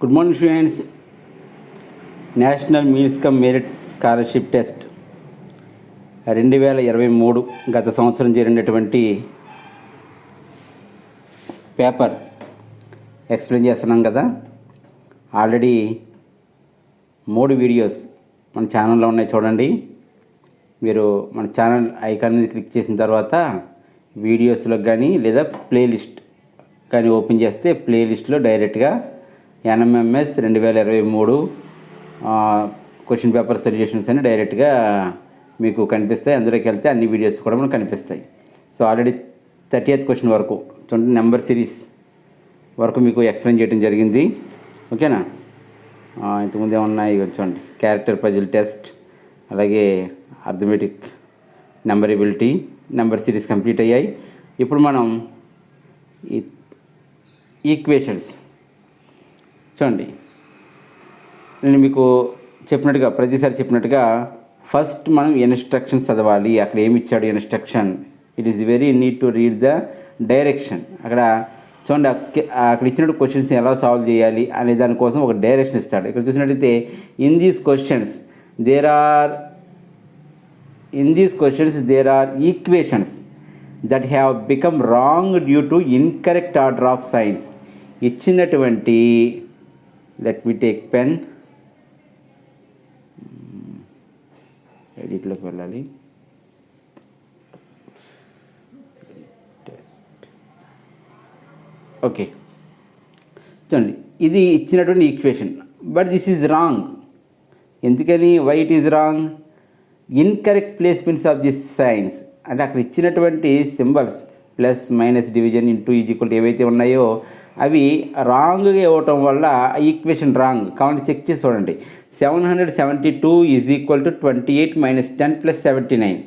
Good morning students. National means come merit scholarship test 2023 గత సంవత్సరం జరిగినటువంటి పేపర్ ఎక్స్ప్లెయిన్ చేస్తున్నాం కదా. ఆల్రెడీ 3 వీడియోస్ మన ఛానల్లో ఉన్నాయి, చూడండి. మీరు మన ఛానల్ ఐకాన్ మీద క్లిక్ చేసిన తర్వాత వీడియోస్లో కానీ లేదా ప్లేలిస్ట్ కానీ ఓపెన్ చేస్తే ప్లేలిస్ట్లో డైరెక్ట్గా ఎన్ఎంఎంఎస్ 2023 క్వశ్చన్ పేపర్ సొల్యూషన్స్ అని డైరెక్ట్గా మీకు కనిపిస్తాయి. అందులోకి వెళ్తే అన్ని వీడియోస్ కూడా మనకు కనిపిస్తాయి. సో ఆల్రెడీ 30th క్వశ్చన్ వరకు చూడండి, నెంబర్ సిరీస్ వరకు మీకు ఎక్స్ప్లెయిన్ చేయడం జరిగింది. ఓకేనా? ఇంతకుముందు ఏమన్నాయి చూడండి, క్యారెక్టర్ పజిల్ టెస్ట్, అలాగే అర్థమెటిక్, నెంబరబిలిటీ, నెంబర్ సిరీస్ కంప్లీట్ అయ్యాయి. ఇప్పుడు మనం ఈ ఈక్వేషన్స్ చూడండి. నేను మీకు చెప్పినట్టుగా ప్రతిసారి చెప్పినట్టుగా ఫస్ట్ మనం ఇన్స్ట్రక్షన్స్ చదవాలి. అక్కడ ఏమి ఇచ్చాడు instruction, it is very need to read the direction. అక్కడ చూడండి, అక్కడ ఇచ్చినట్టు క్వశ్చన్స్ ఎలా సాల్వ్ చేయాలి అనే దానికోసం ఒక డైరెక్షన్ ఇస్తాడు. ఇక్కడ చూసినట్టయితే in these questions there are equations that have become wrong due to incorrect order of signs. ఇచ్చినటువంటి లెట్ మీ టేక్ పెన్, ఎడిట్లోకి వెళ్ళాలి. ఓకే, చూడండి, ఇది ఇచ్చినటువంటి equation, but this is wrong. ఎందుకని? Why it is wrong? Incorrect placements of this signs అంటే అక్కడ ఇచ్చినటువంటి symbols plus minus division into equal ఏవైతే ఉన్నాయో అవి రాంగ్గా ఇవ్వటం వల్ల ఈక్వేషన్ రాంగ్. కాబట్టి చెక్ చేసి చూడండి. 772 is equal to 28 minus 10 plus 79.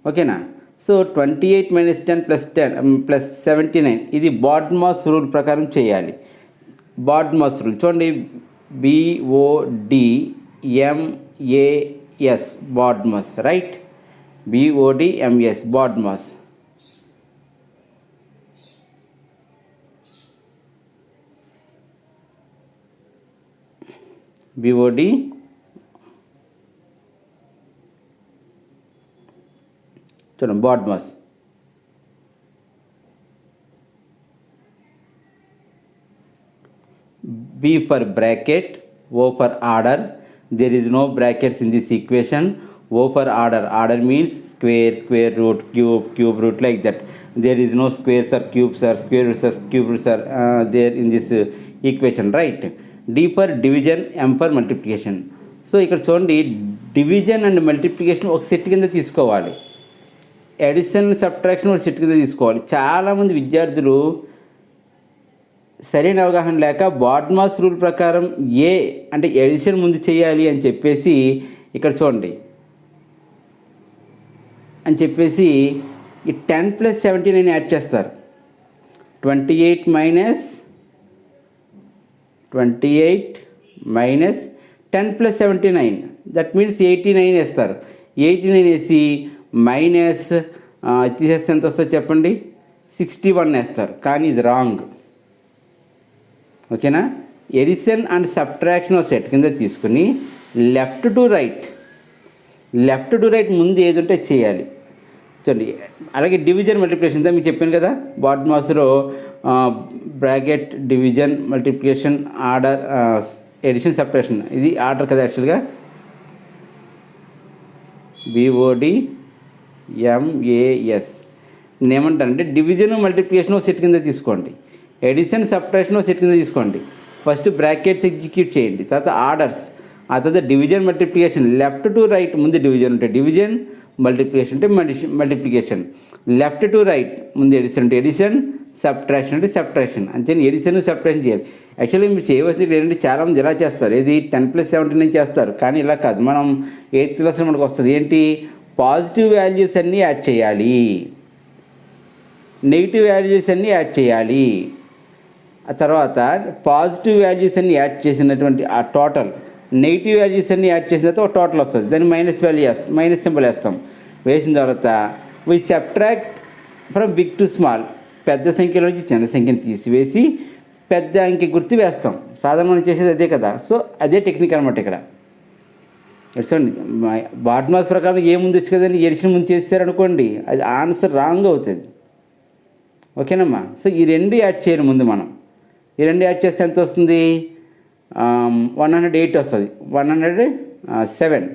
ఓకేనా? సో 28 మైనస్ 10 ప్లస్ 10 ప్లస్ 79 ఇది బాడ్మాస్ రూల్ ప్రకారం చేయాలి. బాడ్మాస్ రూల్ చూడండి, BODMAS BODMAS, right? BODMAS BODMAS. BOD చూడండి, BODMAS. B for bracket, O for order. There is no brackets in this equation. O for order. Order means square, square root, cube, cube root, like that. There is no squares or cubes or square roots or cube roots are there in this equation, right? D for division, M for multiplication. So ఇక్కడ చూడండి, division and multiplication ఒక set కింద తీసుకోవాలి, addition subtraction ఒక set కింద తీసుకోవాలి. చాలామంది విద్యార్థులు సరైన అవగాహన లేక బాడ్మాస్ రూల్ ప్రకారం ఏ అంటే ఎడిషన్ ముందు చేయాలి అని చెప్పేసి ఇక్కడ చూడండి అని చెప్పేసి ఈ 10 ప్లస్ 79 యాడ్ చేస్తారు. 28 మైనస్ 10 ప్లస్ 79 దట్ మీన్స్ 89 వేస్తారు. 89 వేసి మైనస్ తీసేస్తే ఎంత వస్తుందో చెప్పండి, 61 వేస్తారు. కానీ ఇది రాంగ్. ఓకేనా? ఎడిషన్ అండ్ సబ్ట్రాక్షన్ సెట్ కింద తీసుకుని లెఫ్ట్ టు రైట్ ముందు ఏది ఉంటే చేయాలి. చూడండి, అలాగే డివిజన్ మల్టిప్లికేషన్ ఇందా మీకు చెప్పాను కదా, బాడ్మాస్లో bracket, division, multiplication, order, addition, subtraction, ఇది ఆర్డర్ కదా యాక్చువల్గా. BODMAS నేనేమంటానంటే డివిజన్ మల్టిప్లికేషన్ సెట్ కింద తీసుకోండి, ఎడిషన్ సబ్ట్రాక్షన్ సెట్ కింద తీసుకోండి. ఫస్ట్ బ్రాకెట్స్ ఎగ్జిక్యూట్ చేయండి, తర్వాత ఆర్డర్స్, ఆ తర్వాత division multiplication. Left to right ముందు డివిజన్ ఉంటే డివిజన్, మల్టిప్లికేషన్ అంటే మల్టిప్లికేషన్. లెఫ్ట్ టు రైట్ ముందు ఎడిషన్ అంటే ఎడిషన్, సబ్ట్రాక్షన్ అంటే సబ్ట్రాక్షన్. అంతే, ఎడిషన్ సబ్ట్రాక్షన్ చేయాలి. యాక్చువల్లీ మీరు చేయవలసింది ఏంటంటే చాలామంది ఎలా చేస్తారు, ఇది 10 ప్లస్ 79 చేస్తారు. కానీ ఇలా కాదు, మనం 8th క్లాస్లో మనకు వస్తుంది ఏంటి, పాజిటివ్ వాల్యూస్ అన్నీ యాడ్ చేయాలి, నెగిటివ్ వాల్యూస్ అన్నీ యాడ్ చేయాలి. ఆ తర్వాత పాజిటివ్ వాల్యూస్ అన్నీ యాడ్ చేసినటువంటి ఆ టోటల్, నెగిటివ్ వాల్యూస్ అన్నీ యాడ్ చేసిన తర్వాత ఒక టోటల్ వస్తుంది. దాన్ని మైనస్ వాల్యూ మైనస్ సింబల్ వేస్తాం. వేసిన తర్వాత we subtract from big to small, పెద్ద సంఖ్యలో నుంచి చిన్న సంఖ్యను తీసివేసి పెద్ద అంకె గుర్తు వేస్తాం. సాధారణ మనం చేసేది అదే కదా. సో అదే టెక్నిక్ అనమాట ఇక్కడ. చూడండి, బాడ్మాస్ ప్రకారం ఏముంది వచ్చు కదండి, ఎడిషన్ ముందు చేశారనుకోండి అది ఆన్సర్ రాంగ్ అవుతుంది. ఓకేనమ్మా. సో ఈ రెండు యాడ్ చేయాలి ముందు మనం. ఈ రెండు యాడ్ చేస్తే ఎంత వస్తుంది? 108 వస్తుంది. 107.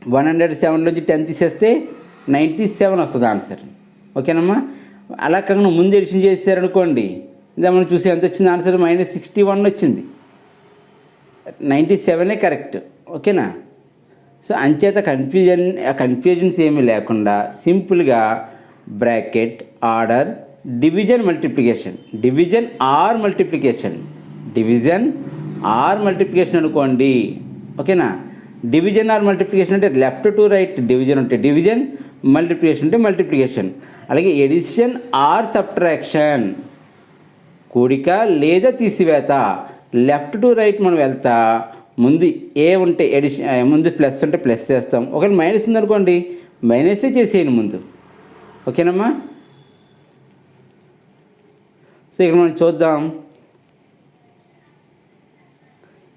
107లోంచి 10 తీసేస్తే 97 వస్తుంది ఆన్సర్. ఓకేనమ్మా. అలా కాకుండా ముందు ఎడిషన్ చేశారనుకోండి, ఇదే మనం చూసి ఎంత వచ్చింది ఆన్సర్? -61 వచ్చింది. 97 కరెక్ట్. ఓకేనా. సో అంచేత కన్ఫ్యూజన్స్ ఏమీ లేకుండా సింపుల్గా bracket order division multiplication, division or multiplication అనుకోండి. ఓకేనా. డివిజన్ ఆర్ మల్టిప్లికేషన్ అంటే లెఫ్ట్ టు రైట్ డివిజన్ ఉంటే డివిజన్, మల్టిప్లికేషన్ అంటే మల్టిప్లికేషన్. అలాగే ఎడిషన్ ఆర్ సబ్ట్రాక్షన్, కూడిక లేదా తీసివేత. లెఫ్ట్ టు రైట్ మనం వెళ్తా ముందు ఏ ఉంటే ఎడిషన్, ముందు ప్లస్ ఉంటే ప్లస్ చేస్తాం. ఒకవేళ మైనస్ ఉందనుకోండి మైనసే చేసేయండి ముందు. ఓకేనమ్మా. సో ఇక్కడ మనం చూద్దాం.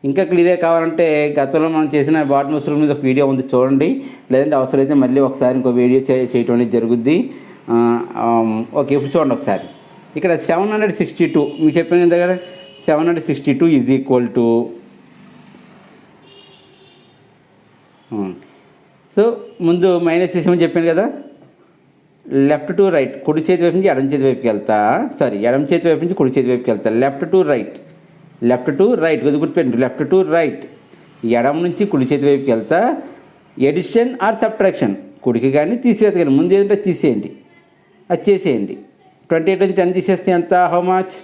ఇంకా క్లియర్ కావాలంటే గతంలో మనం చేసిన బాడ్మాస్ రూల్ మీద ఒక వీడియో ఉంది చూడండి, లేదంటే అవసరమైతే మళ్ళీ ఒకసారి ఇంకో వీడియో చేయటం అనేది జరుగుద్ది. ఓకే, ఇప్పుడు చూడండి ఒకసారి. ఇక్కడ 762 మీకు చెప్పాను కదా, 762 ఈజ్ ఈక్వల్ టు, సో ముందు మైనస్ చేసామని చెప్పాను కదా, లెఫ్ట్ టు రైట్ కుడి చేతి వైపు నుంచి ఎడమ చేతి వైపుకి వెళ్తా, ఎడమ చేతి వైపు నుంచి కుడి చేతి వైపుకి వెళ్తా. లెఫ్ట్ టు రైట్ గుర్తుపెట్టండి, లెఫ్ట్ టు రైట్ ఎడమ నుంచి కుడి చేతి వైపుకి వెళ్తా. ఎడిషన్ ఆర్ సబ్ట్రాక్షన్, కుడికి కానీ తీసేది కానీ ముందు ఏంటంటే తీసేయండి, అది చేసేయండి. 28 నుంచి 10 తీసేస్తే ఎంత? హౌ మచ్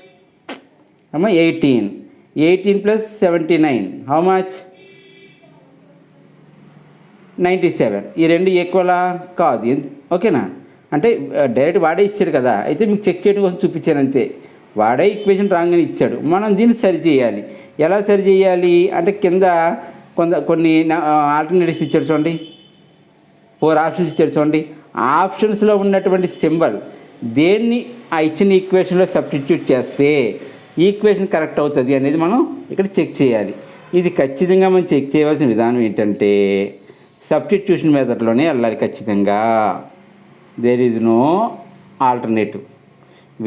అమ్మా? 18 ప్లస్ 79 హౌ మచ్? 97. ఈ రెండు ఈక్వలా? కాదు. ఓకేనా. అంటే డైరెక్ట్ వాడే ఇచ్చాడు కదా, అయితే మీకు చెక్ చేయడం కోసం చూపించాను అంతే. వాడే ఈక్వేషన్ రాంగ్గానే ఇచ్చాడు, మనం దీన్ని సరి చేయాలి. ఎలా సరి చేయాలి అంటే కింద కొన్ని ఆల్టర్నేటివ్స్ ఇచ్చాడు చూడండి, 4 ఆప్షన్స్ ఇచ్చారు చూడండి. ఆ ఆప్షన్స్లో ఉన్నటువంటి సింబల్ దేన్ని ఆ ఇచ్చిన ఈక్వేషన్లో సబ్స్టిట్యూట్ చేస్తే ఈక్వేషన్ కరెక్ట్ అవుతుంది అనేది మనం ఇక్కడ చెక్ చేయాలి. ఇది ఖచ్చితంగా మనం చెక్ చేయవలసిన విధానం ఏంటంటే సబ్స్టిట్యూషన్ మెథడ్లోనే వెళ్ళాలి ఖచ్చితంగా. దేర్ ఈజ్ నో ఆల్టర్నేటివ్,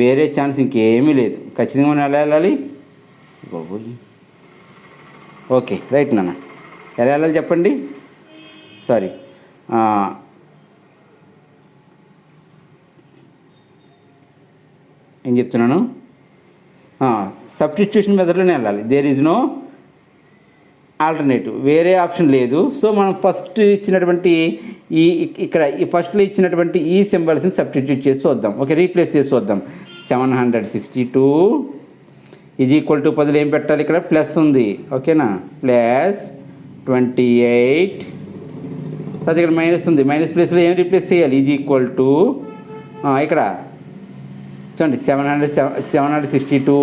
వేరే ఛాన్స్ ఇంకేమీ లేదు. ఖచ్చితంగా మనం ఎలా వెళ్ళాలి? ఓకే రైట్ నాన్న, ఎలా వెళ్ళాలి చెప్పండి? ఏం చెప్తున్నాను? సబ్స్టిట్యూషన్ మెథడ్లోనే వెళ్ళాలి. దేర్ ఈజ్ నో ఆల్టర్నేటివ్, వేరే ఆప్షన్ లేదు. సో మనం ఫస్ట్ ఇచ్చినటువంటి ఇక్కడ ఫస్ట్లో ఇచ్చినటువంటి ఈ సింబల్స్ని సబ్స్టిట్యూట్ చేసి చూద్దాం. ఓకే, రీప్లేస్ చేసి చూద్దాం. 762 ఈజ్ ఈక్వల్ టు, పదులు ఏం పెట్టాలి? ఇక్కడ ప్లస్ ఉంది. ఓకేనా, ప్లస్ 28. తర్వాత ఇక్కడ మైనస్ ఉంది, మైనస్ ప్లేస్లో ఏం రీప్లేస్ చేయాలి? ఈజ్ ఈక్వల్ టు, ఇక్కడ చూడండి 762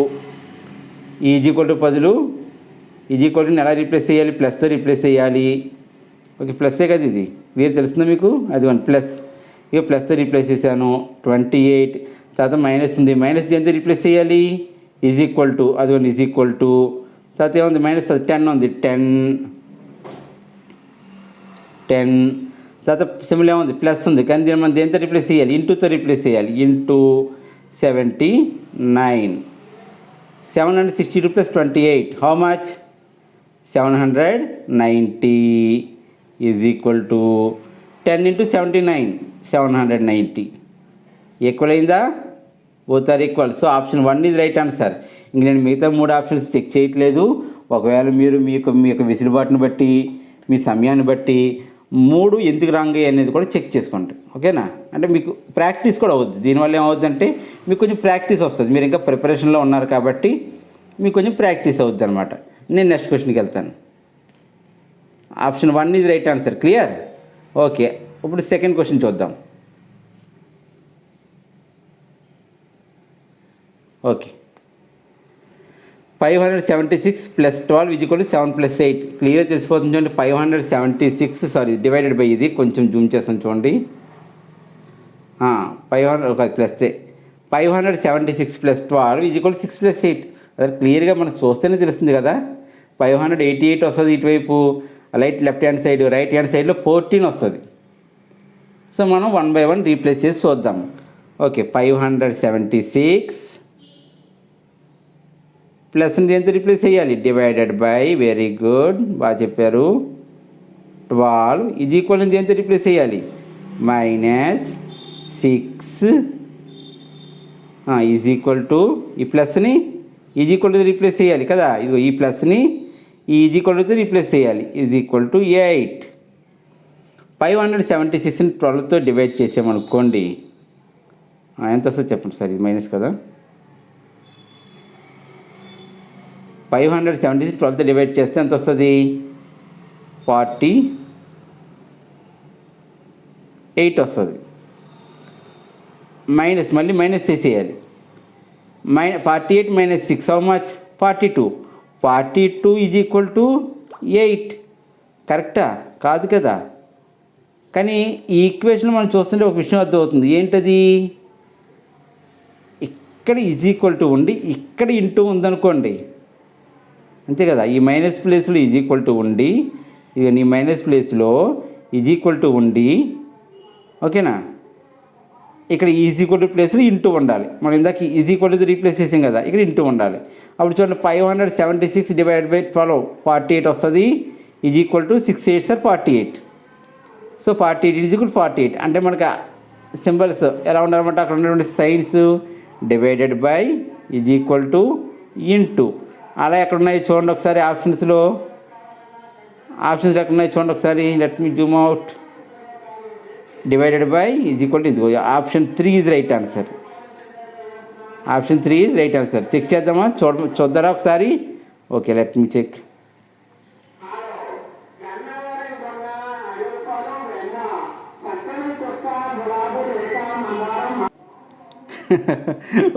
ఈజ్ ఈక్వల్ టు పదులు ఈజ్ ఈక్వల్ టు ఎలా రీప్లేస్ చేయాలి? ప్లస్తో రీప్లేస్ చేయాలి. ఓకే, ప్లస్సే కదా ఇది, క్లియర్ తెలుస్తుందా మీకు? అదిగోండి ప్లస్, ఇక ప్లస్తో రీప్లేస్ చేశాను. 28 తర్వాత మైనస్ ఉంది, మైనస్ దేంతో రీప్లేస్ చేయాలి? ఈజ్ ఈక్వల్ టు, అదిగోండి ఈజ్ ఈక్వల్ టు, తర్వాత ఏముంది? మైనస్ 10 ఉంది, 10 తర్వాత సింబల్ ఏముంది? ప్లస్ ఉంది, కానీ దీన్ని మనం దేంతో రీప్లేస్ చేయాలి? ఇంటూతో రీప్లేస్ చేయాలి. Into 79. 762 plus 28 how much? 790 is equal to 10 into 79 790. Equal అయిందా? Both are equal. So option 1 is right answer. ఇంక నేను మిగతా 3 ఆప్షన్స్ చెక్ చేయట్లేదు. ఒకవేళ మీరు మీ యొక్క విసులుబాటును బట్టి, మీ సమయాన్ని బట్టి 3 ఎందుకు రాంగ్ అయ్యాయి అనేది కూడా చెక్ చేసుకోండి. ఓకేనా. అంటే మీకు ప్రాక్టీస్ కూడా అవుద్ది. దీనివల్ల ఏమవుద్దంటే మీకు కొంచెం ప్రాక్టీస్ వస్తుంది. మీరు ఇంకా ప్రిపరేషన్లో ఉన్నారు కాబట్టి మీకు కొంచెం ప్రాక్టీస్ అవుద్ది అనమాట. నేను నెక్స్ట్ క్వశ్చన్కి వెళ్తాను. Option 1 is right answer. Clear? Okay, ఇప్పుడు సెకండ్ క్వశ్చన్ చూద్దాం. Okay, 576 plus 12 is equal to 7 plus 8. Clear తెలిసిపోతుంది చూడండి. 576 డివైడెడ్ బై ఇది కొంచెం జూమ్ చేస్తాను చూడండి. 500 ప్లస్ 576 + 12 = 6 + 8. అది క్లియర్గా మనం చూస్తేనే తెలుస్తుంది కదా. 588 వస్తుంది ఇటువైపు left hand side, right hand సైడ్లో 14 వస్తుంది. సో మనం 1 by 1 రీప్లేస్ చేసి చూద్దాం. ఓకే, 576 ప్లస్ని దేంతో రీప్లేస్ చేయాలి? డివైడెడ్ బై, వెరీ గుడ్, బాగా చెప్పారు, 12 = దేంతో రీప్లేస్ చేయాలి? -6 ఈ ప్లస్ని రీప్లేస్ చేయాలి కదా. ఇదిగో ఈ ప్లస్ని తో రీప్లేస్ చేయాలి. =8. 576ని 12తో డివైడ్ చేసామనుకోండి, ఎంత వస్తుంది చెప్పండి సార్? ఇది మైనస్ కదా. 576 12తో డివైడ్ చేస్తే ఎంత వస్తుంది? 48 వస్తుంది. మళ్ళీ మైనస్ చేసేయాలి. 48 - 6 హౌ మచ్? 42. 42 = 8. కరెక్టా? కాదు కదా. కానీ ఈ ఈక్వేషన్ మనం చూస్తుంటే ఒక విషయం అర్థమవుతుంది. ఏంటది? ఇక్కడ = ఉండి ఇక్కడ ఇంటూ ఉందనుకోండి, అంతే కదా. ఈ మైనస్ ప్లేస్లో = ఉండి, ఇక నీ మైనస్ ప్లేస్లో = ఉండి, ఓకేనా, ఇక్కడ ప్లేస్లో ఇంటూ ఉండాలి. మనం ఇందాక రీప్లేస్ చేసాం కదా, ఇక్కడ ఇంటూ ఉండాలి. అప్పుడు చూడండి, 576 / 12 48 వస్తుంది. = 6 8s are 48. సో 48 = 48. అంటే మనకు సింబల్స్ ఎలా ఉండాలన్నమాట? అక్కడ ఉన్నటువంటి సైన్స్ డివైడెడ్ బై ఇంటూ. అలా ఎక్కడ ఉన్నాయి చూడండి ఒకసారి. ఆప్షన్స్ ఎక్కడ ఉన్నాయి చూడండి ఒకసారి. Let me zoom out. Divided by ఇదిగో option 3 is right answer. Option 3 is right answer. Check చేద్దామా? చూద్దారా ఒకసారి? Okay, let me check.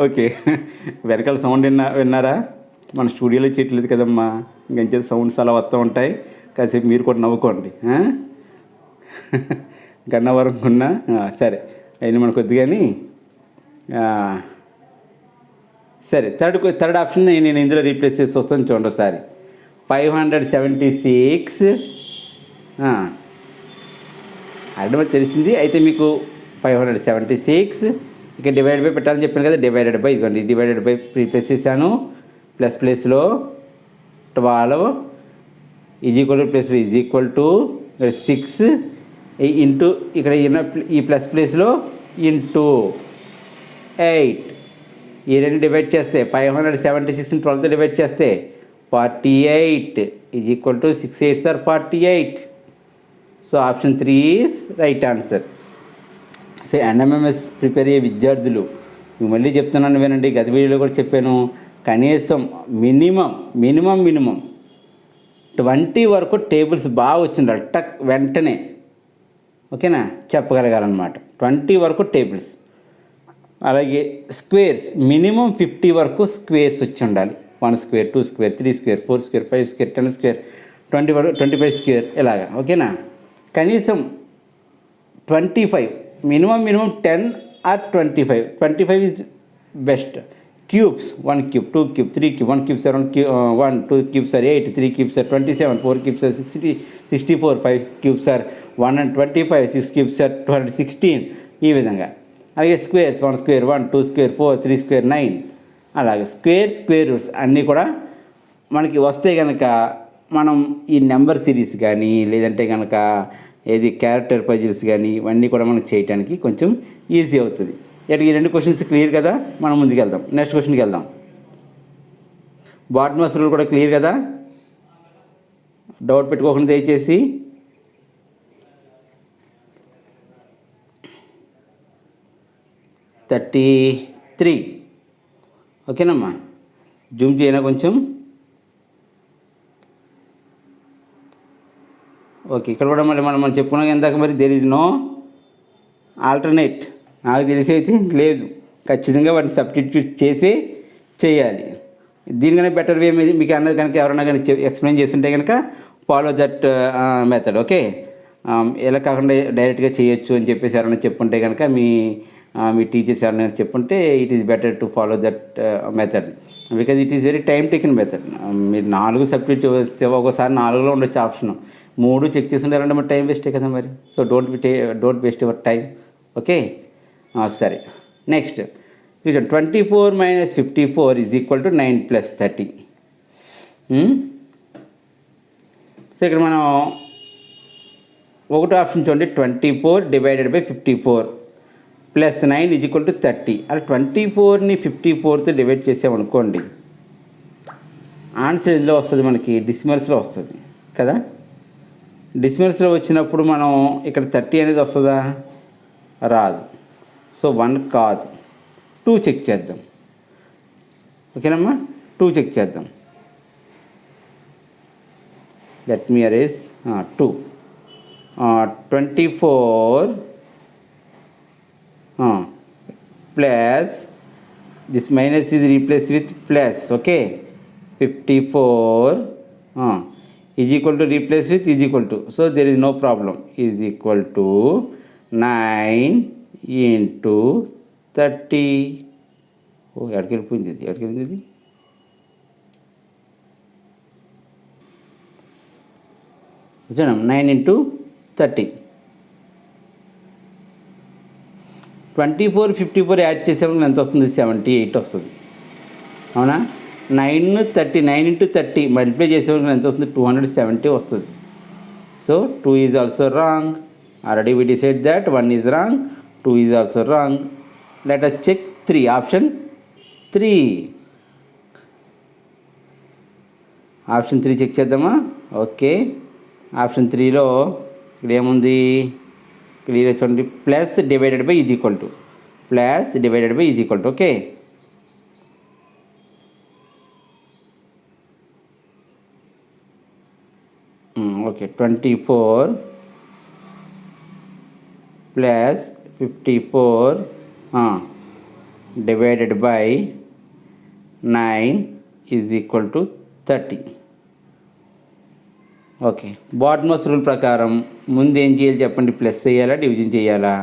Okay, వెనకాల సౌండ్ విన్నారా? మన స్టూడియోలో చేయట్లేదు కదమ్మా, ఇంకొంచెం సౌండ్స్ అలా వస్తూ ఉంటాయి. కాసేపు మీరు కూడా నవ్వుకోండి. గన్నవరం కొన్నా సరే అయినా మనకు వద్దు కానీ. సరే, థర్డ్ ఆప్షన్ నేను ఇందులో రీప్లేస్ చేసి వస్తాను చూడండి ఒకసారి. 576 అర్థం తెలిసింది. అయితే మీకు 576 ఇక డివైడ్ బై పెట్టాలని చెప్పాను కదా. డివైడెడ్ బై ఇదిగోండి, డివైడెడ్ బై రీప్లేస్ చేశాను. ప్లేస్లో 12 ప్లేస్లో =6 ఇంటూ ఇక్కడ ఈ ప్లేస్లో ఇంటూ 8. ఈ రెండు డివైడ్ చేస్తే 576ని 12తో డివైడ్ చేస్తే 48 = 6 8s are 48. So option 3 is right answer. So NMMS prepare అయ్యే విద్యార్థులు, మళ్ళీ చెప్తున్నాను వినండి, గత వీడియోలో కూడా చెప్పాను, కనీసం మినిమం 20 వరకు టేబుల్స్ బాగా వచ్చిండాలి. వెంటనే ఓకేనా చెప్పగలగాలన్నమాట. 20 వరకు టేబుల్స్. అలాగే స్క్వేర్స్ మినిమం 50 వరకు స్క్వేర్స్ వచ్చి ఉండాలి. 1 square, 2 square, 3 square, 4 square, 5 square, 10 square, 25 square ఇలాగా. ఓకేనా, కనీసం 25 minimum 10 or 25. 25 is best. Cubes 1 cube, 2 cube, 3 cube, 1 cubes are 1, 2 cubes are 8, 3 cubes are 27, 4 cubes are 64, 5 cubes are 125, 6 cubes are 216. ఈ విధంగా. అలాగే స్క్వేర్స్ 1 స్క్వేర్ 1, 2 స్క్వేర్ 4, 3 స్క్వేర్ 9. అలాగే square roots అన్నీ కూడా మనకి వస్తే కనుక మనం ఈ నెంబర్ సిరీస్ కానీ లేదంటే కనుక ఏది క్యారెక్టర్ పజిల్స్ కానీ ఇవన్నీ కూడా మనం చేయడానికి కొంచెం ఈజీ అవుతుంది. ఇక ఈ 2 క్వశ్చన్స్ క్లియర్ కదా. మనం ముందుకెళ్దాం, నెక్స్ట్ క్వశ్చన్కి వెళ్దాం. బాట్మస్ రూల్ కూడా క్లియర్ కదా, డౌట్ పెట్టుకోకుండా దయచేసి. +33 ఓకేనమ్మా. జూమ్ చేయనా కొంచెం. ఓకే, ఇక్కడ కూడా మళ్ళీ మనం చెప్పుకున్నాం ఇందాక, మరి దేర్ ఈజ్ నో ఆల్టర్నేట్. నాకు తెలిసి అయితే లేదు, ఖచ్చితంగా వాటిని సబ్స్టిట్యూట్ చేసి చేయాలి. దీనికన్నా బెటర్ వే మీద మీకు అన్నది కనుక ఎవరైనా కానీ ఎక్స్ప్లెయిన్ చేస్తుంటే కనుక ఫాలో దట్ మెథడ్. ఓకే, ఇలా కాకుండా డైరెక్ట్గా చేయొచ్చు అని చెప్పేసి ఎవరైనా చెప్పుంటే కనుక మీ టీచర్స్ ఎవరైనా చెప్పుంటే it is better to follow that method because it is very time taking method. మీరు 4 సబ్జెక్ట్ ఒకసారి 4లో ఉండొచ్చు ఆప్షన్, 3 చెక్ చేసి ఉండాలంటే మరి టైం వేస్టే కదా మరి. So don't waste your time. Okay, సరే. Next 24 - 54 is equal to 9 + 30. So ఇక్కడ మనం ఒకటో ఆప్షన్ చూడండి, 24 / 54 + 9 ఈజ్ ఈక్వల్ టు 30. అలా 24ని 54తో డివైడ్ చేసామనుకోండి, ఆన్సర్ ఎందులో వస్తుంది మనకి? డిసిమల్స్లో వస్తుంది కదా. డిసిమల్స్లో వచ్చినప్పుడు మనం ఇక్కడ 30 అనేది వస్తుందా? రాదు. సో 1 కాదు, 2 చెక్ చేద్దాం. ఓకేనమ్మా, 2 చెక్ చేద్దాం. Let me erase 2. 24 plus this minus is replaced with plus. Okay, 54 is equal to replace with is equal to, so there is no problem, is equal to 9 into 30. Oh, ఎక్కడికి వెళ్ళిపోయింది ఇది? ఓకేనా, 9 into 30. 24, 54 add చేసేప్పుడు ఎంత వస్తుంది? 78 వస్తుంది. అవునా? 9 into 30 multiply చేసేప్పుడు ఎంత వస్తుంది? 270 వస్తుంది. So 2 is also wrong. Already we decide that 1 is wrong, 2 is also wrong. Let us check 3. Option 3 check చేద్దామా? ఓకే, ఆప్షన్ 3లో ఇక్కడ ఏముంది? క్లియర్ చూడండి, plus divided by is equal to, okay. Okay, 24 + 54 divided by 9 is equal to 30. Okay, BODMAS rule ప్రకారం ముందు ఏం చేయాలి చెప్పండి? ప్లస్ చేయాలా, డివిజన్ చేయాలా?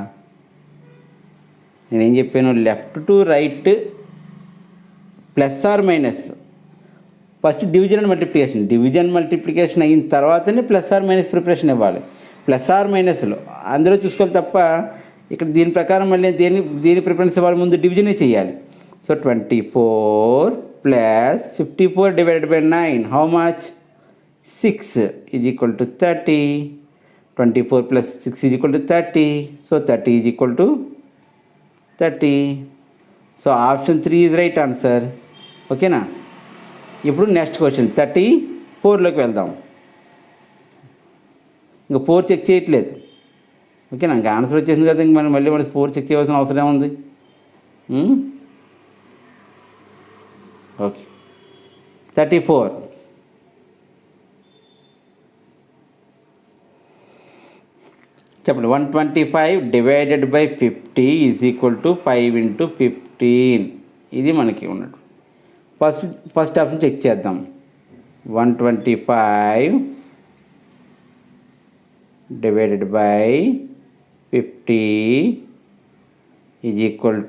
నేనేం చెప్పాను? Left to right plus or minus. First division and multiplication అయిన తర్వాతనే ప్లస్ ఆర్ మైనస్ ప్రిపరేషన్ ఇవ్వాలి. ప్లస్ ఆర్ మైనస్లో అందులో చూసుకోవాలి తప్ప ఇక్కడ దీని ప్రకారం మళ్ళీ దేని ప్రిఫరెన్స్ ఇవ్వాలి? ముందు డివిజనే చేయాలి. So 24 + 54 divided by 9 how much? 6 is equal to 30. 24 + 6 is equal to 30. So 30 is equal to 30. So option 3 is right answer. ఓకేనా? ఇప్పుడు నెక్స్ట్ క్వశ్చన్ 34లోకి వెళ్దాం. ఇంకా 4 చెక్ చేయట్లేదు. ఓకేనా, ఇంకా ఆన్సర్ వచ్చేసింది కదా, ఇంక మనం మళ్ళీ 4 చెక్ చేయవలసిన అవసరం ఏముంది? ఓకే, 34 చెప్పండి. 125 divided by 50 is equal to 5 into 15. ఇది మనకి ఉన్నట్టు. ఫస్ట్ ఆప్షన్ చెక్ చేద్దాం. 125 డివైడెడ్ బై 50 ఈజ్ ఈక్వల్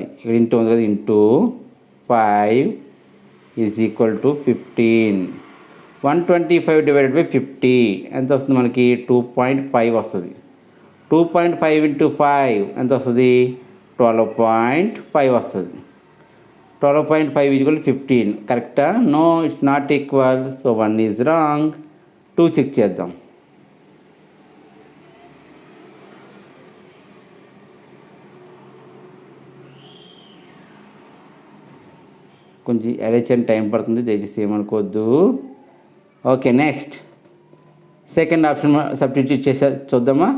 ఇక్కడ ఇంటూ ఉంది కదా, into 5 is equal to 15. 125 divided by 50 ఎంత వస్తుంది మనకి? 2.5 వస్తుంది. 2.5 into 5 ఎంత వస్తుంది? 12.5 వస్తుంది. 12.5 ఈజ్ 15. కరెక్టా? No, it's not equal. So 1 is wrong. 2 check చేద్దాం. కొంచెం అరేంజ్ చేయడానికి టైం పడుతుంది, దయచేసి ఏమనుకోవద్దు. Okay, next second option substitute చేసే చూద్దామా?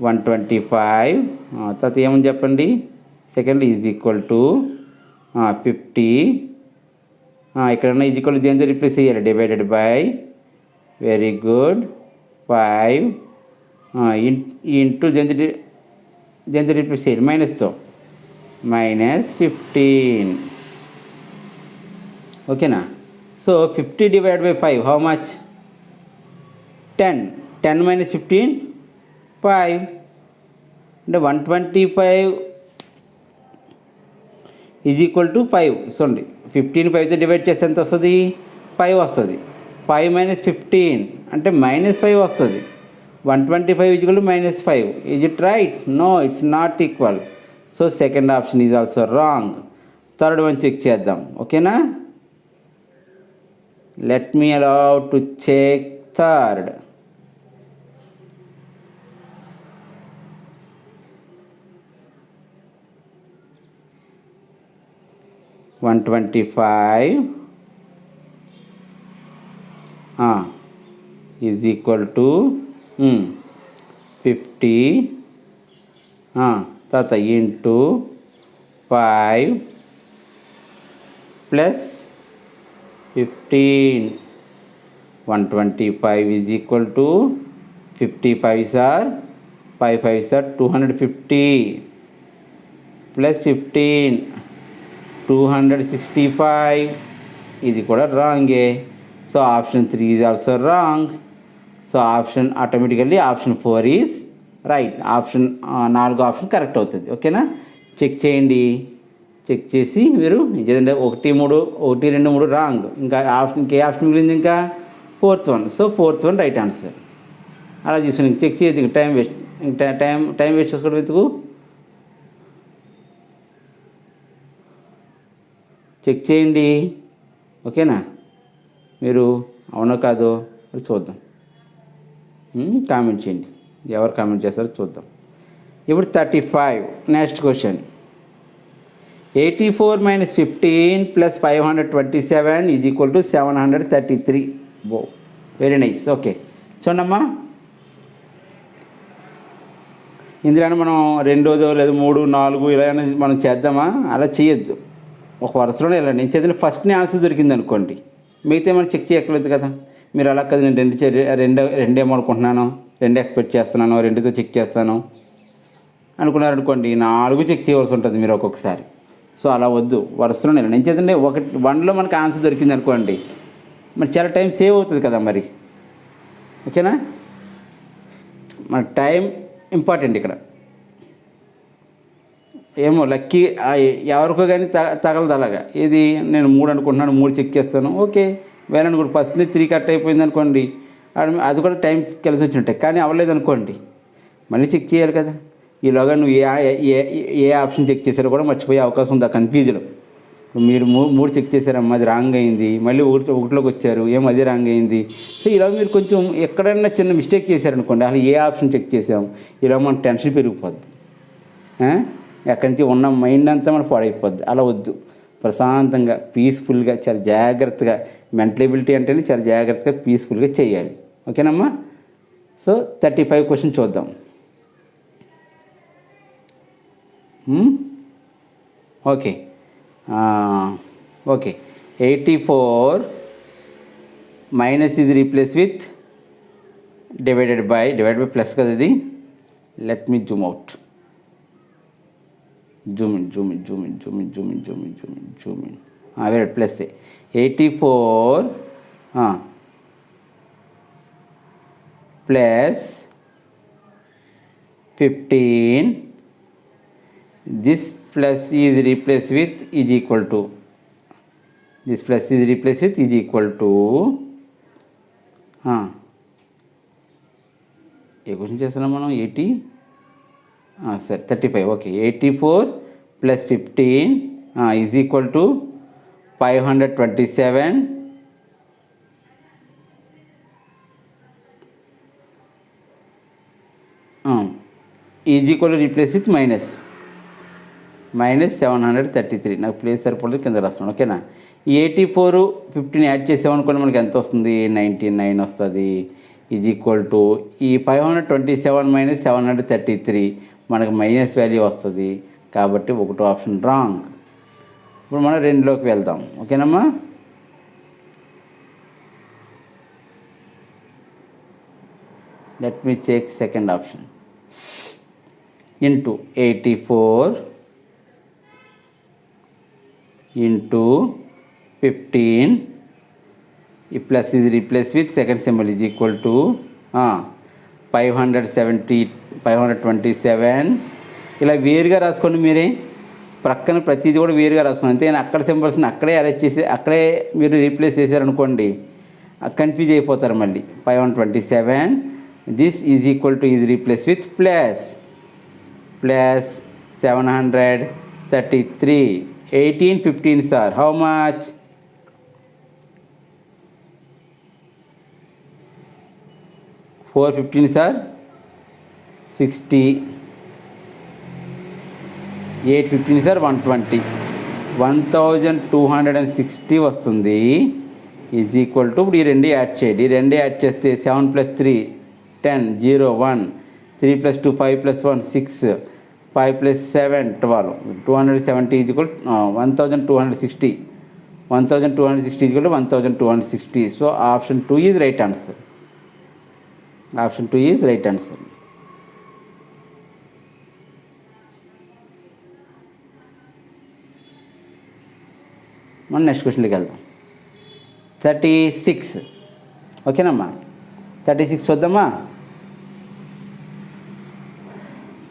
125 తర్వాత ఏమని చెప్పండి? Second is equal to 50. ఇక్కడ ఈజ్ ఈక్వల్ టు దేంతో రిప్లేస్ చేయాలి? Divided by, very good, 5 into దేంతో రిప్లేస్ చేయాలి? మైనస్తో, -15. ఓకేనా? So 50 divided by 5 how much? 10. 10 - 15 5. అంటే 125 ఈజ్ ఈక్వల్ టు 5. చూడండి 15 5తో డివైడ్ చేస్తే ఎంత వస్తుంది? 5 వస్తుంది. 5 మైనస్ 15 అంటే -5 వస్తుంది. 125 is equal to -5. Is it right? No, it's not equal. So second option is also wrong. Third one check చేద్దాం. ఓకేనా? Let me allow to check third. $125 is equal to 50 తర్వాత into 5 plus 15. 125 is equal to 50 5s are 5 5s are 250 plus 15 265. ఇది కూడా రాంగే. So option 3 is also wrong. So option automatically option 4 is right. Option 4 option correct అవుతుంది. ఓకేనా? Check చేయండి. Check చేసి మీరు ఏదంటే 1 3 1 2 3 రాంగ్. ఇంకా ఆప్షన్కి ఏ ఆప్షన్ మిగిలింది? ఇంకా fourth one. So fourth one right answer. అలా తీసుకుని చెక్ చేయదు. ఇంకా టైం వేస్ట్. ఇంకా టైం వేస్ట్ చేసుకోవడం ఎందుకు? చెక్ చేయండి. ఓకేనా? మీరు అవునో కాదో చూద్దాం. కామెంట్ చేయండి. ఎవరు కామెంట్ చేస్తారో చూద్దాం. ఇప్పుడు 35 next question. 84 - 15 + 527 is equal to 733. బో, వెరీ నైస్. ఓకే చూడమ్మా. ఇందులో మనం రెండోదో లేదా 3 4 ఇలా మనం చేద్దామా? అలా చేయొద్దు. ఒక వరుసలోనే వెళ్ళండి. నేను చదివిన ఫస్ట్నే ఆన్సర్ దొరికింది అనుకోండి, మిగతా మనం చెక్ చేయక్కర్లేదు కదా. మీరు అలా కదా, నేను రెండేమో అనుకుంటున్నాను, 2 ఎక్స్పెక్ట్ చేస్తున్నాను, 2తో చెక్ చేస్తాను అనుకున్నారనుకోండి, 4 చెక్ చేయవలసి ఉంటుంది మీరు ఒక్కొక్కసారి. సో అలా వద్దు, వరుసలోనే వెళ్ళండి. నేను చదివిన 1లో మనకు ఆన్సర్ దొరికింది అనుకోండి, మరి చాలా టైం సేవ్ అవుతుంది కదా మరి. ఓకేనా? మన టైం ఇంపార్టెంట్ ఇక్కడ. ఏమో లక్కీ ఎవరికో కానీ తగలదు అలాగా. ఇది నేను 3 అనుకుంటున్నాను, 3 చెక్ చేస్తాను, ఓకే వేరే కూడా ఫస్ట్ 3 కట్ అయిపోయింది అనుకోండి, అది కూడా టైం కలిసి వచ్చినట్టే. కానీ అవ్వలేదు అనుకోండి, మళ్ళీ చెక్ చేయాలి కదా. ఈలోగా నువ్వు ఏ ఆప్షన్ చెక్ చేశారో కూడా మర్చిపోయే అవకాశం ఉంది ఆ కన్ఫ్యూజన్. మీరు 3 చెక్ చేశారమ్మా, అది రాంగ్ అయింది, మళ్ళీ ఒకటిలోకి వచ్చారు, ఏమో అది రాంగ్ అయింది. సో ఇలా మీరు కొంచెం ఎక్కడైనా చిన్న మిస్టేక్ చేశారనుకోండి, అసలు ఏ ఆప్షన్ చెక్ చేసాం, ఇలా మన టెన్షన్ పెరిగిపోద్ది. ఎక్కడి నుంచి ఉన్న మైండ్ అంతా మనకు పాడైపోద్ది. అలా వద్దు. ప్రశాంతంగా పీస్ఫుల్గా చాలా జాగ్రత్తగా, మెంటల్ ఎబిలిటీ అంటేనే చాలా జాగ్రత్తగా పీస్ఫుల్గా చేయాలి. ఓకేనమ్మా? సో 35 క్వశ్చన్ చూద్దాం. ఓకే ఓకే 84 మైనస్ ఇది replace with divided by plus కదా ఇది. Let me zoom out. Zoom in. వేరే plus 84 plus 15. This plus is replaced with is equal to. This plus is replaced with is equal to. A question చేస్తున్నాం మనం? 80 సరే 35. Okay 84 plus 15 is equal to 527 is equal to replace with minus 733. నాకు place సరిపడలేదు, కింద రాస్తున్నాను. ఓకేనా? ఈ 84 15 add చేసామనుకోండి, మనకి ఎంత వస్తుంది? 99 వస్తుంది. ఈజ్ ఈక్వల్ టు ఈ 527 మైనస్ 733 మనకు మైనస్ వాల్యూ వస్తుంది. కాబట్టి 1 ఆప్షన్ రాంగ్. ఇప్పుడు మనం 2లోకి వెళ్దాం. ఓకేనమ్మా? Let me check second option. Into 84 into 15. ఈ ప్లస్ ఇది replace with second symbol is equal to 527 ఇలా వేరుగా రాసుకోండి. మీరే ప్రక్కన ప్రతిదీ కూడా వేరుగా రాసుకోండి. అంతేగాని అక్కడ సింబల్స్ని అక్కడే అరేంజ్ చేసి అక్కడే మీరు రీప్లేస్ చేశారనుకోండి, కన్ఫ్యూజ్ అయిపోతారు మళ్ళీ. 527 this is equal to is replace with plus 733. 18 15 sir how much? 4 15 sir 60. 8 15 sir 120. 1260 వస్తుంది. ఈజ్ ఈక్వల్ టు ఇప్పుడు ఈ రెండు యాడ్ చేయండి. ఈ రెండు యాడ్ చేస్తే 7 + 3 10 0 1 3 + 2 5 + 1 6 5 + 7 12 270 is equal 1260. 1260 is equal to 1260. So option 2 is right answer. Option 2 is right answer. మనం next క్వశ్చన్కి వెళ్దాం. 36 ఓకేనమ్మా. 36 చూద్దామా.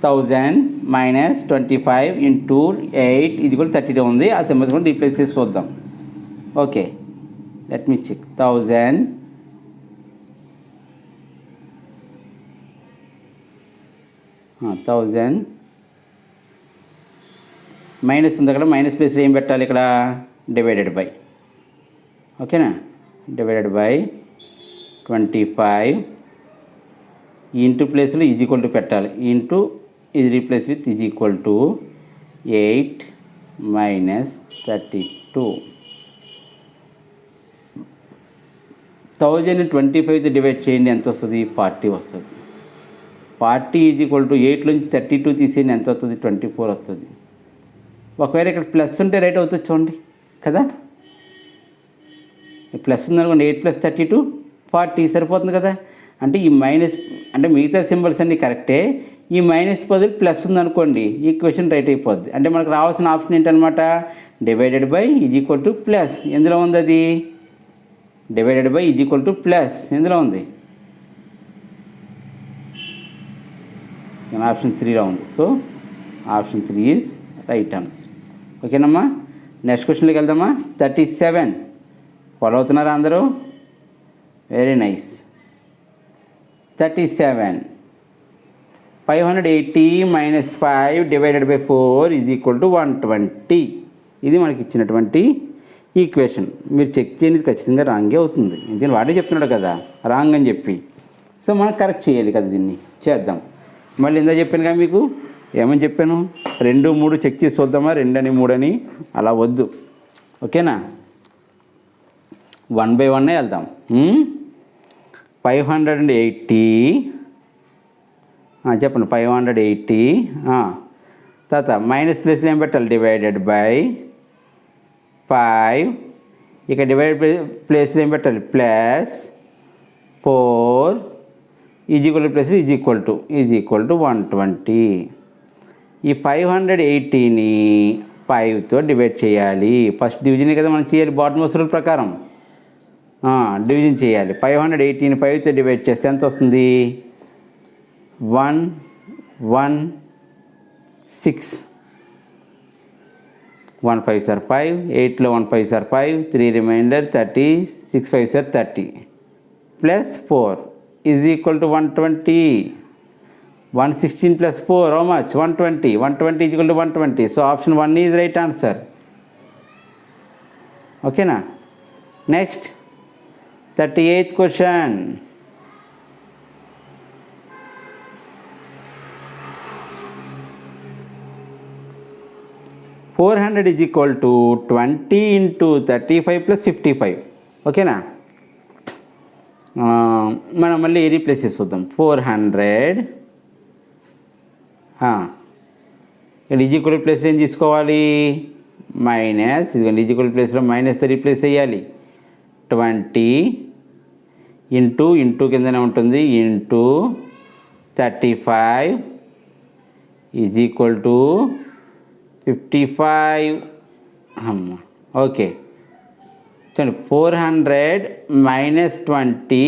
1000 - 25 × 8 ఇది కూడా 32 ఉంది. ఆ సింబల్స్ కూడా రీప్లేస్ చేసి చూద్దాం. Okay, let me check. 1000 minus ఉంది అక్కడ. మైనస్ ప్లేస్లో ఏం పెట్టాలి ఇక్కడ? Divided by. ఓకేనా, డివైడెడ్ బై 25 ఇంటూ ప్లేస్లో ఈజ్ ఈక్వల్ టు పెట్టాలి. ఇంటూ ఇది replace with is equal to 8 - 32. 1000ని 25తో డివైడ్ చేయండి, ఎంత వస్తుంది? 40 వస్తుంది. 40 ఈజ్ ఈక్వల్ టు 8లోంచి 32 తీసేయండి, ఎంత వస్తుంది? 24 వస్తుంది. ఒకవేళ ఇక్కడ ప్లస్ ఉంటే రైట్ అవుతుంది చూడండి కదా. ప్లస్ ఉందనుకోండి, 8 + 32 40 సరిపోతుంది కదా. అంటే ఈ మైనస్ అంటే మిగతా సింబల్స్ అన్నీ కరెక్టే. ఈ మైనస్ బదులు ప్లస్ ఉందనుకోండి, ఈ క్వశ్చన్ రైట్ అయిపోద్ది. అంటే మనకు రావాల్సిన ఆప్షన్ ఏంటనమాట? Divided by is equal to plus. ఎందులో ఉంది అది? Divided by is equal to plus ఎందులో ఉంది? ఆప్షన్ 3లో ఉంది. So option 3 is right answer. ఓకేనమ్మా. నెక్స్ట్ క్వశ్చన్లోకి వెళ్దామా. 37 ఫాలో అవుతున్నారా అందరూ? Very nice. 37 580 - 5 divided by 4 is equal to 120. ఇది మనకి ఇచ్చినటువంటి ఈక్వేషన్. మీరు చెక్ చేయండి, ఖచ్చితంగా రాంగే అవుతుంది. దీన్ని వాడే చెప్తున్నాడు కదా రాంగ్ అని చెప్పి. సో మనం కరెక్ట్ చేయాలి కదా, దీన్ని చేద్దాం. మళ్ళీ ఇందా చెప్పాను కదా మీకు, ఏమని చెప్పాను? 2 3 చెక్ చేసి చూద్దామా, 2 అని 3 అని అలా వద్దు. ఓకేనా, 1 by 1 వెళ్దాం. 580 చెప్పండి. 580 తర్వాత మైనస్ ప్లేస్లో ఏం పెట్టాలి? Divided by 5. ఇక డివైడెడ్ ప్లేస్లో ఏం పెట్టాలి? Plus 4 is equal to 120. ఈ 580ని 5తో డివైడ్ చేయాలి. ఫస్ట్ డివిజన్ కదా మనం చేయాలి, బాటమ్ రూల్ ప్రకారం డివిజన్ చేయాలి. 580ని 5తో డివైడ్ చేస్తే ఎంత వస్తుంది? 116. 1 5s are 5, 8లో 1 5s are 5, 3 remainder 30, 6 5s are 30 plus 4 is equal to 120. 116 + 4 how much? 120. 120 is equal to 120. So option 1 is right answer. ఓకేనా. Next 38th question. $400 is equal to 20 × 35 + 55. ఓకేనా. మనం మళ్ళీ రీప్లేస్ చేసి చూద్దాం. 400 ఇక్కడ ఈజ్ ఈక్వల్ ప్లేస్లో ఏం తీసుకోవాలి? మైనస్. ఇదిగోండి ఈజ్ ఈక్వల్ ప్లేస్లో మైనస్తో రీప్లేస్ చేయాలి. 20 ఇంటూ కిందనే ఉంటుంది into 35 is equal to 55. Okay చూడండి, 400 - 20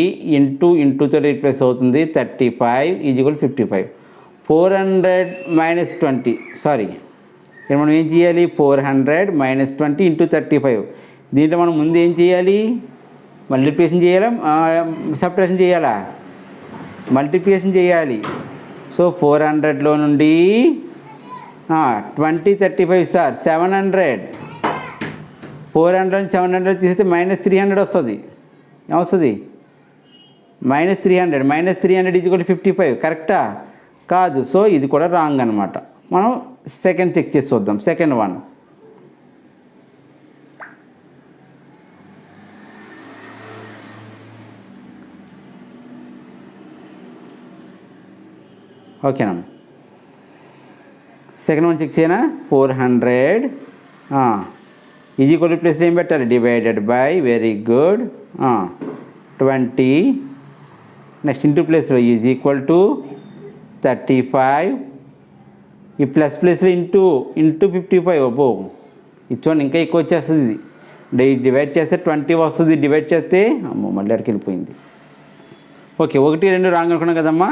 ఇంటూతో రీప్లేస్ అవుతుంది 35 ఈజ్ ఈక్వల్ 55. 400 మైనస్ 20 సారీ ఇక్కడ మనం ఏం చేయాలి 400 మైనస్ 20 ఇంటూ 35. దీంట్లో మనం ముందు ఏం చేయాలి మల్టిప్లికేషన్ చేయాలా సబ్ట్రాక్షన్ చేయాలా మల్టిప్లికేషన్ చేయాలి. సో 400లో నుండి 20 35 సార్ 700 400 700 తీస్తే మైనస్ 300 వస్తుంది. ఏమొస్తుంది -300 ఈజ్ ఈక్వల్ టు 55 కరెక్టా కాదు. సో ఇది కూడా రాంగ్ అనమాట. మనం సెకండ్ చెక్ చేసి చూద్దాం. సెకండ్ వన్ ఓకేనా. సెకండ్ వన్ చెక్ చేయనా 400 ఈజ్ ఈక్వల్ టు ప్లస్ ఏం పెట్టాలి divided by very good 20 next into ప్లస్లో ఈజ్ ఈక్వల్ టు 35 ఈ ప్లస్లో ఇంటూ 55 అబ్బో ఇచ్చోండి ఇంకా ఎక్కువ వచ్చేస్తుంది. డివైడ్ చేస్తే 20 వస్తుంది. డివైడ్ చేస్తే అమ్మో మళ్ళీ అక్కడికి వెళ్ళిపోయింది. ఓకే 1 2 రాంగ్ అనుకున్నాం కదమ్మా.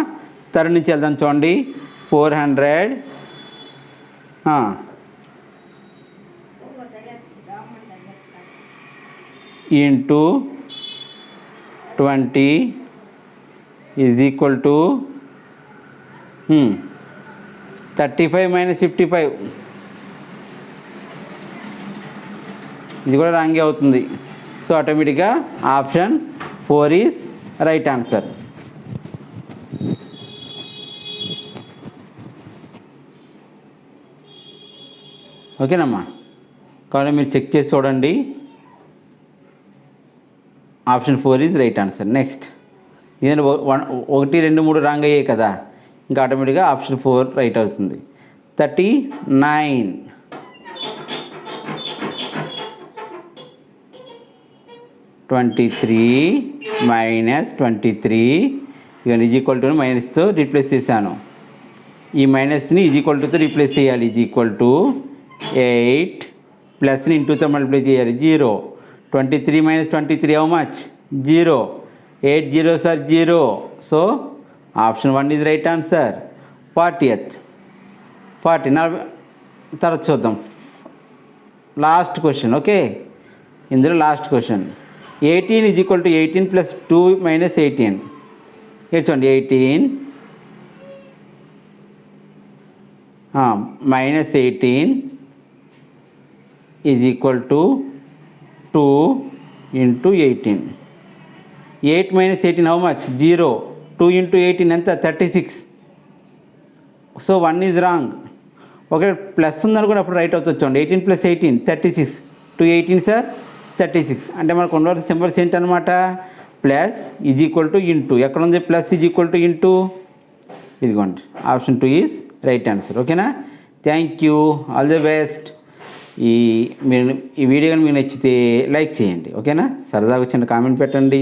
థర్డ్ నుంచి వెళ్దాం చూడండి 400 into 20 is equal to 35 minus 55 ఇది కూడా రాంగే అవుతుంది. సో ఆటోమేటిక్గా ఆప్షన్ 4 ఈజ్ రైట్ ఆన్సర్. ఓకేనమ్మా. కాబట్టి మీరు చెక్ చేసి చూడండి. Option 4 is right answer. Next ఇదేంటి 1 2 3 రాంగ్ అయ్యాయి కదా, ఇంకా ఆటోమేటిక్గా ఆప్షన్ 4 రైట్ అవుతుంది. 39 23 మైనస్ 23 ఇక ఈజ్ ఈక్వల్ టు మైనస్తో రీప్లేస్ చేశాను. ఈ మైనస్ని ఈజ్ ఈక్వల్ టుతో రీప్లేస్ చేయాలి. ఈజ్ ఈక్వల్ టు 8 ప్లస్ని ఇంటూతో మల్టిప్లై చేయాలి 0. 23 minus 23 how much 0. 8 zeros are 0. So option 1 is right answer. 40th తర్వాత చూద్దాం లాస్ట్ క్వశ్చన్. ఓకే ఇందులో last question 18 is equal to 18 plus 2 minus 18. చూడండి 18 minus 18 is equal to 2 into 18. 8 minus 18 how much 0. 2 into 18 ఎంత 36. So 1 is wrong. ఒకవేళ plus ఉందనుకోండి అప్పుడు right అవుతుంది. చూడండి 18 ప్లస్ 18 36. 2 18 సార్ 36. అంటే మనకు ఉండవలసిన సింబల్స్ ఏంటనమాట plus is equal to into. ఎక్కడ ఉంది plus is equal to into ఇదిగోండి ఆప్షన్ 2 ఈజ్ రైట్ ఆన్సర్. ఓకేనా. Thank you all the best. ఈ వీడియో కానీ మీకు నచ్చితే లైక్ చేయండి. ఓకేనా. సరదాగా చిన్న కామెంట్ పెట్టండి.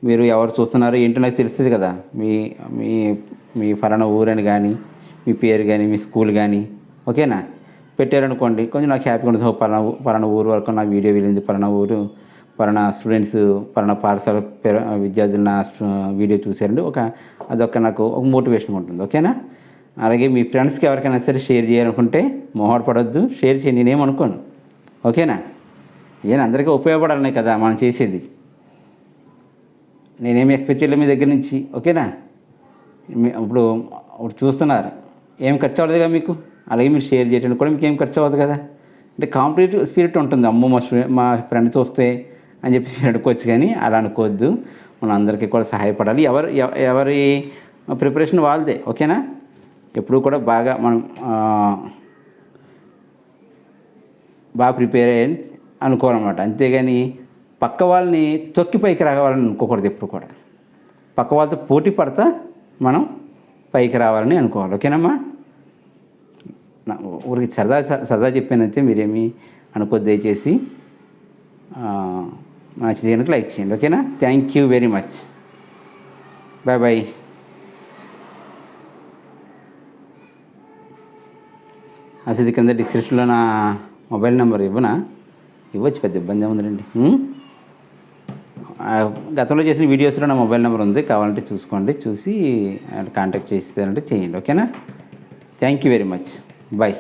మీరు ఎవరు చూస్తున్నారో ఏంటో నాకు తెలుస్తుంది కదా. మీ మీ మీ ఫలానా ఊరని కానీ మీ పేరు కానీ మీ స్కూల్ కానీ ఓకేనా పెట్టారనుకోండి కొంచెం నాకు హ్యాపీగా ఉంటుంది. పలానా ఊరు వరకు నా వీడియో వెళ్ళింది, పలానా ఊరు పలానా స్టూడెంట్స్ పలానా పాఠశాల విద్యార్థులు నా వీడియో చూసారండి. అదొక నాకు ఒక మోటివేషన్ ఉంటుంది. ఓకేనా. అలాగే మీ ఫ్రెండ్స్కి ఎవరికైనా సరే షేర్ చేయాలనుకుంటే మొహమాట పడొద్దు, షేర్ చేయండి. నేనేమనుకోను. ఓకేనా. ఏం అందరికీ ఉపయోగపడాలనే కదా మనం చేసేది. నేనేమి ఎక్స్పెక్ట్ చేయలేదు మీ దగ్గర నుంచి. ఓకేనా. ఇప్పుడు చూస్తున్నారు ఏం ఖర్చు అవ్వదు కదా మీకు. అలాగే మీరు షేర్ చేయడానికి కూడా మీకు ఏం ఖర్చు అవ్వదు కదా. అంటే కాంపిటేటివ్ స్పిరిట్ ఉంటుంది. అమ్మో మా ఫ్రెండ్స్ వస్తే అని చెప్పి మీరు అనుకోవచ్చు, కానీ అలా అనుకోవద్దు. మనం అందరికీ కూడా సహాయపడాలి. ఎవరి ప్రిపరేషన్ వాళ్ళదే. ఓకేనా. ఎప్పుడు కూడా బాగా మనం బాగా ప్రిపేర్ అయ్యి అనుకోవాలన్నమాట. అంతేగాని పక్క వాళ్ళని తొక్కి పైకి రావాలని అనుకోకూడదు. ఎప్పుడు కూడా పక్క వాళ్ళతో పోటీ పడతా మనం పైకి రావాలని అనుకోవాలి. ఓకేనమ్మా. ఊరికి సరదా చెప్పానంతే, మీరేమీ అనుకోద్దు దయచేసి. మంచిది కనుక లైక్ చేయండి. ఓకేనా. Thank you very much. Bye bye. అసలు కింద డిస్క్రిప్షన్లో నా మొబైల్ నెంబర్ ఇవ్వనా? ఇవ్వచ్చు, పెద్ద ఇబ్బంది ఏముందండి. గతంలో చేసిన వీడియోస్లో నా మొబైల్ నెంబర్ ఉంది, కావాలంటే చూసుకోండి, చూసి కాంటాక్ట్ చేసేదంటే చేయండి. ఓకేనా? Thank you very much. Bye.